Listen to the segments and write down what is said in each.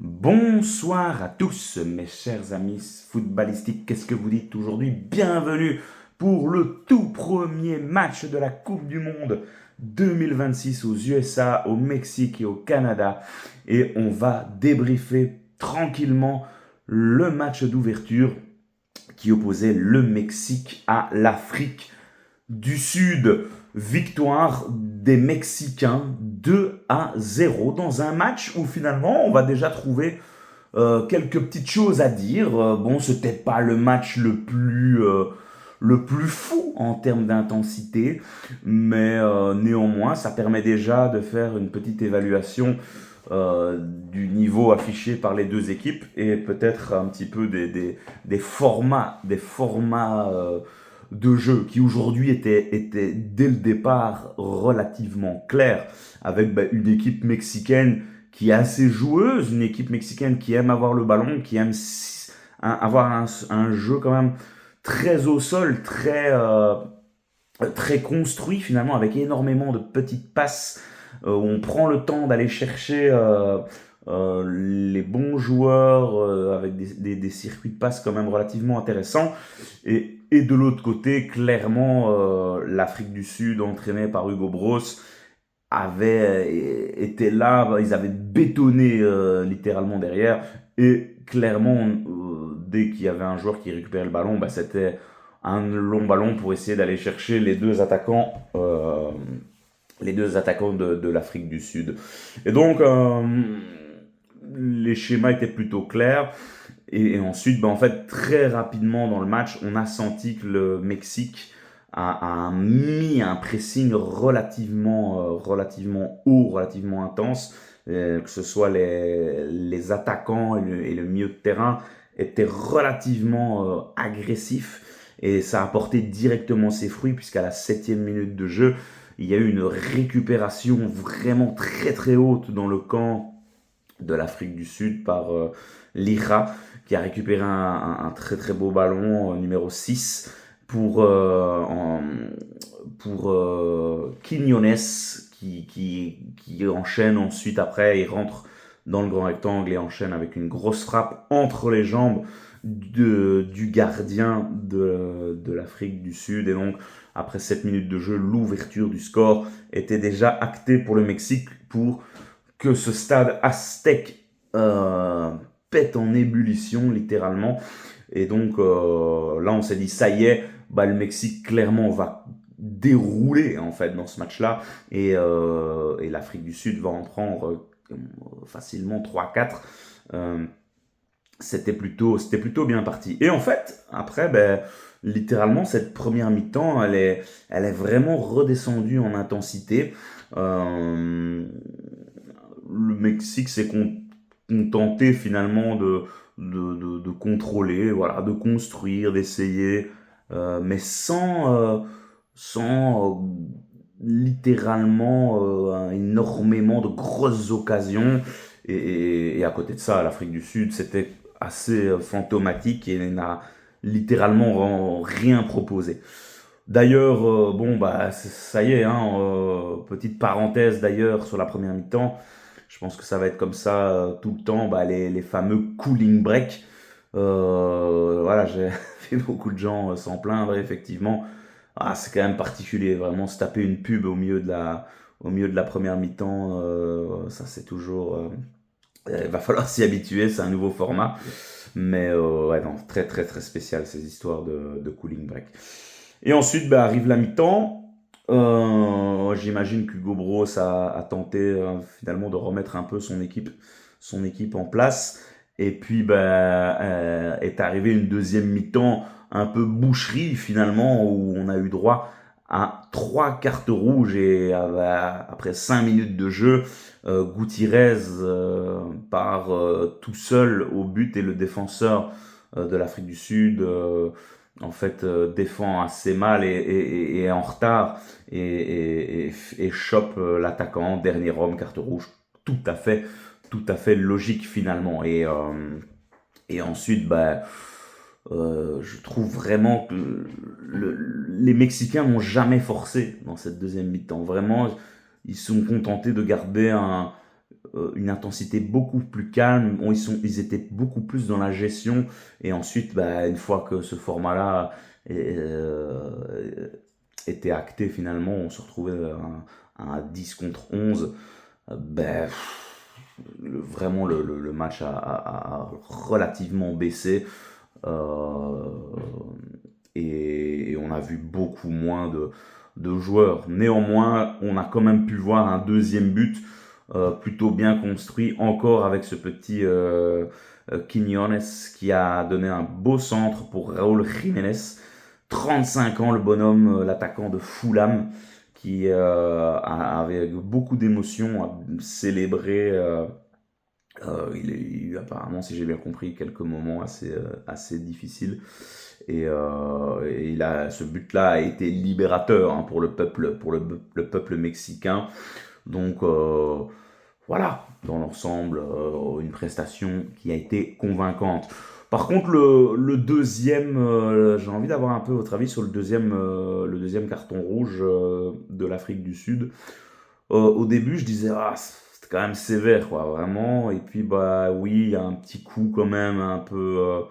Bonsoir à tous mes chers amis footballistiques, qu'est-ce que vous dites aujourd'hui? Bienvenue pour le tout premier match de la Coupe du Monde 2026 aux USA, au Mexique et au Canada. Et on va débriefer tranquillement le match d'ouverture qui opposait le Mexique à l'Afrique du Sud. Victoire des Mexicains 2-0 dans un match où finalement on va déjà trouver quelques petites choses à dire. Bon, c'était pas le match le plus fou en termes d'intensité, mais néanmoins, ça permet déjà de faire une petite évaluation du niveau affiché par les deux équipes et peut-être un petit peu des formats de jeu qui aujourd'hui étaient dès le départ relativement clairs, avec une équipe mexicaine qui est assez joueuse, une équipe mexicaine qui aime avoir le ballon, qui aime avoir un jeu quand même très au sol, très construit finalement, avec énormément de petites passes, où on prend le temps d'aller chercher les bons joueurs, avec des circuits de passes quand même relativement intéressants. Et de l'autre côté, clairement, l'Afrique du Sud, entraînée par Hugo Bros, était là, ils avaient bétonné littéralement derrière. Et clairement, dès qu'il y avait un joueur qui récupérait le ballon, c'était un long ballon pour essayer d'aller chercher les deux attaquants de l'Afrique du Sud. Et donc, les schémas étaient plutôt clairs. Et ensuite, en fait, très rapidement dans le match, on a senti que le Mexique a mis un pressing relativement haut, relativement intense, que ce soit les attaquants et le milieu de terrain étaient relativement agressifs, et ça a apporté directement ses fruits puisqu'à la 7e minute de jeu, il y a eu une récupération vraiment très très haute dans le camp de l'Afrique du Sud par Lira, qui a récupéré un très très beau ballon, numéro 6, pour Quiñones, qui enchaîne ensuite après, il rentre dans le grand rectangle et enchaîne avec une grosse frappe entre les jambes du gardien de l'Afrique du Sud. Et donc, après 7 minutes de jeu, l'ouverture du score était déjà actée pour le Mexique, pour que ce stade aztèque pète en ébullition littéralement. Et donc là, on s'est dit, ça y est, le Mexique clairement va dérouler en fait dans ce match-là, et l'Afrique du Sud va en prendre facilement 3-4. C'était plutôt bien parti. Et en fait, après, littéralement, cette première mi-temps, elle est vraiment redescendue en intensité. Euh, le Mexique s'est contenté finalement de contrôler, voilà, de construire, d'essayer, mais sans littéralement énormément de grosses occasions. Et à côté de ça, l'Afrique du Sud, c'était assez fantomatique et n'a littéralement rien proposé. D'ailleurs, bon, ça y est, hein, petite parenthèse d'ailleurs sur la première mi-temps. Je pense que ça va être comme ça tout le temps, les fameux cooling breaks. Voilà, j'ai fait beaucoup de gens s'en plaindre, effectivement. Ah, c'est quand même particulier, vraiment se taper une pub au milieu de la première mi-temps, ça c'est toujours. Il va falloir s'y habituer, c'est un nouveau format. Mais ouais, non, très très très spécial ces histoires de cooling break. Et ensuite, arrive la mi-temps. J'imagine qu'Hugo Bros a tenté finalement de remettre un peu son équipe en place. Et puis, est arrivée une deuxième mi-temps un peu boucherie finalement, où on a eu droit à 3 cartes rouges, et après 5 minutes de jeu, Gutiérrez part tout seul au but, et le défenseur de l'Afrique du Sud en fait défend assez mal et est en retard, et chope l'attaquant, dernier homme, carte rouge, tout à fait logique finalement. Et ensuite, je trouve vraiment que les Mexicains n'ont jamais forcé dans cette deuxième mi-temps. Vraiment, ils se sont contentés de garder une intensité beaucoup plus calme. Ils étaient beaucoup plus dans la gestion. Et ensuite, une fois que ce format-là était acté, finalement, on se retrouvait à 10 contre 11. Vraiment, le match a relativement baissé. Euh, et on a vu beaucoup moins de joueurs. Néanmoins, on a quand même pu voir un deuxième but plutôt bien construit, encore avec ce petit Quiñones qui a donné un beau centre pour Raúl Jiménez. 35 ans, le bonhomme, l'attaquant de Fulham, qui avait beaucoup d'émotion, a célébré. Il a eu apparemment, si j'ai bien compris, quelques moments assez difficiles. Et ce but-là a été libérateur, hein, pour le peuple mexicain. Donc voilà, dans l'ensemble, une prestation qui a été convaincante. Par contre, le deuxième, j'ai envie d'avoir un peu votre avis sur le deuxième carton rouge de l'Afrique du Sud. Au début, je disais, ah, c'était quand même sévère, quoi, vraiment. Et puis, oui, il y a un petit coup quand même, un peu,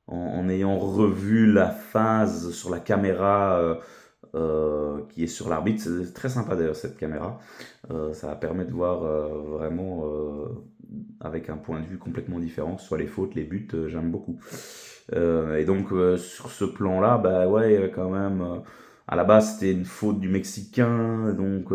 en ayant revu la phase sur la caméra qui est sur l'arbitre. C'est très sympa d'ailleurs, cette caméra. Ça permet de voir vraiment avec un point de vue complètement différent, soit les fautes, les buts, j'aime beaucoup. Et donc, sur ce plan-là, ouais, il y avait quand même. À la base, c'était une faute du Mexicain, donc.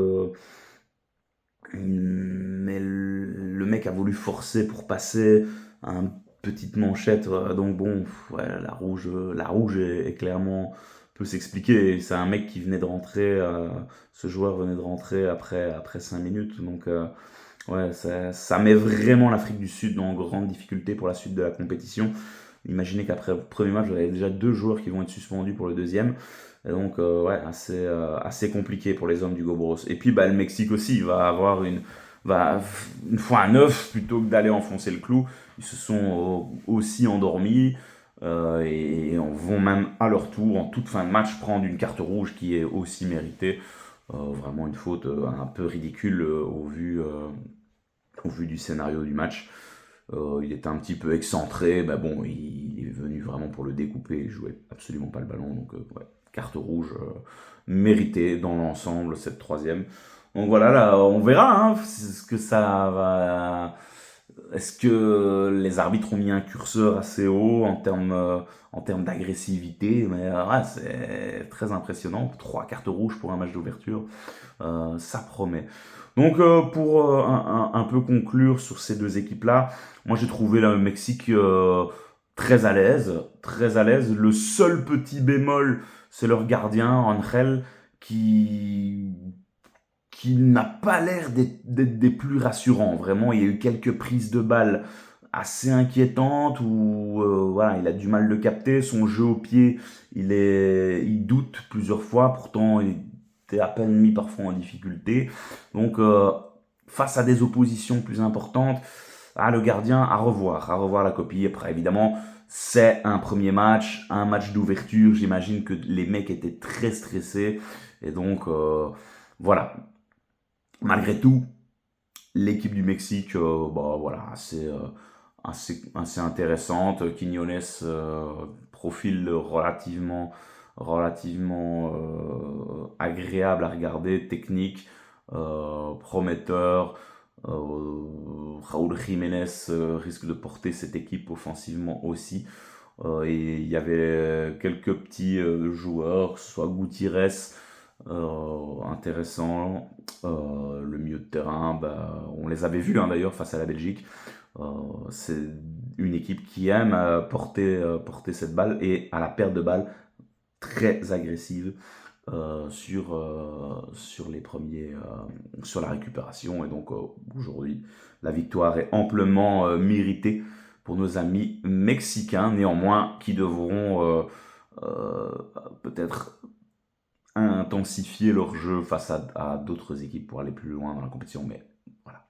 Mais le mec a voulu forcer pour passer une petite manchette, donc bon, ouais, la rouge est clairement peut s'expliquer. C'est un mec qui venait de rentrer, ce joueur venait de rentrer après 5 minutes, donc ouais, ça met vraiment l'Afrique du Sud en grande difficulté pour la suite de la compétition. Imaginez qu'après le premier match, vous avez déjà 2 joueurs qui vont être suspendus pour le deuxième. Et donc, ouais, assez compliqué pour les hommes du Gobros. Et puis, le Mexique aussi va avoir une fois à neuf, plutôt que d'aller enfoncer le clou. Ils se sont aussi endormis et vont même à leur tour, en toute fin de match, prendre une carte rouge qui est aussi méritée. Vraiment une faute un peu ridicule au vu du scénario du match. Il était un petit peu excentré, bon, il est venu vraiment pour le découper, il jouait absolument pas le ballon, donc ouais, carte rouge méritée dans l'ensemble, cette troisième. Donc voilà, là, on verra hein, ce que ça va. Est-ce que les arbitres ont mis un curseur assez haut en termes d'agressivité? Mais ouais, c'est très impressionnant. 3 cartes rouges pour un match d'ouverture, ça promet. Donc pour un peu conclure sur ces deux équipes-là, moi j'ai trouvé le Mexique très à l'aise, très à l'aise. Le seul petit bémol, c'est leur gardien, Angel, qui n'a pas l'air d'être des plus rassurants. Vraiment, il y a eu quelques prises de balles assez inquiétantes où voilà, il a du mal de capter. Son jeu au pied, il doute plusieurs fois. Pourtant, il était à peine mis parfois en difficulté. Donc, face à des oppositions plus importantes, le gardien à revoir la copie. Après, évidemment, c'est un premier match, un match d'ouverture. J'imagine que les mecs étaient très stressés. Et donc, voilà. Malgré tout, l'équipe du Mexique, voilà, assez intéressante. Quiñones, profil relativement agréable à regarder, technique, prometteur. Raúl Jiménez risque de porter cette équipe offensivement aussi. Et il y avait quelques petits joueurs, que ce soit Gutiérrez, intéressant. Le milieu de terrain, on les avait vus hein, d'ailleurs face à la Belgique. C'est une équipe qui aime porter cette balle et à la perte de balle très agressive sur les premiers, sur la récupération. Et donc aujourd'hui, la victoire est amplement méritée pour nos amis mexicains, néanmoins qui devront peut-être intensifier leur jeu face à d'autres équipes pour aller plus loin dans la compétition. Mais voilà,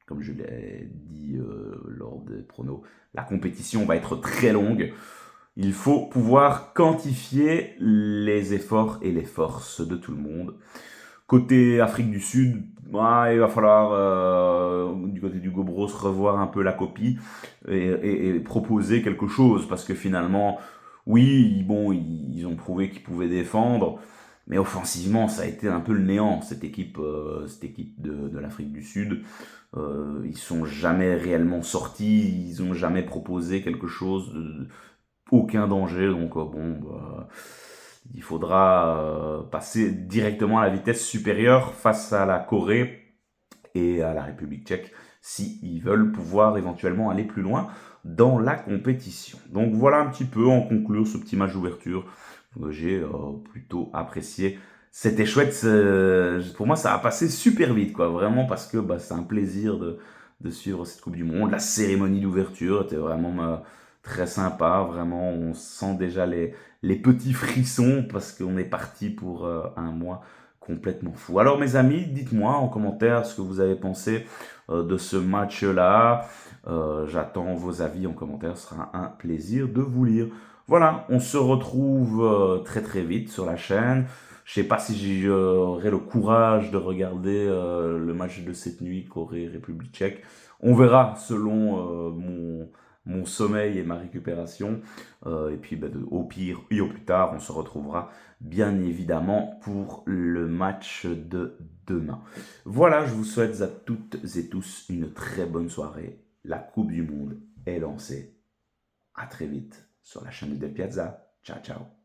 comme je l'ai dit lors des pronos, la compétition va être très longue. Il faut pouvoir quantifier les efforts et les forces de tout le monde. Côté Afrique du Sud, ouais, il va falloir, du côté du Gobros, revoir un peu la copie et proposer quelque chose. Parce que finalement, oui, bon, ils ont prouvé qu'ils pouvaient défendre. Mais offensivement, ça a été un peu le néant, cette équipe de l'Afrique du Sud. Ils sont jamais réellement sortis, ils ont jamais proposé quelque chose, aucun danger. Donc bon, bah, il faudra passer directement à la vitesse supérieure face à la Corée et à la République tchèque s'ils veulent pouvoir éventuellement aller plus loin dans la compétition. Donc voilà un petit peu en conclure ce petit match d'ouverture. J'ai plutôt apprécié. C'était chouette. Pour moi, ça a passé super vite, quoi. Vraiment parce que bah, c'est un plaisir de suivre cette Coupe du Monde. La cérémonie d'ouverture était vraiment très sympa. Vraiment, on sent déjà les petits frissons parce qu'on est parti pour un mois complètement fou. Alors mes amis, dites-moi en commentaire ce que vous avez pensé de ce match-là. J'attends vos avis en commentaire, ce sera un plaisir de vous lire. Voilà, on se retrouve très très vite sur la chaîne. Je sais pas si j'aurai le courage de regarder le match de cette nuit, Corée-République tchèque. On verra selon mon sommeil et ma récupération. Et puis bah, au pire et au plus tard, on se retrouvera bien évidemment pour le match de demain. Voilà, je vous souhaite à toutes et tous une très bonne soirée. La Coupe du Monde est lancée. À très vite sur la chaîne de Del Piazza. Ciao, ciao.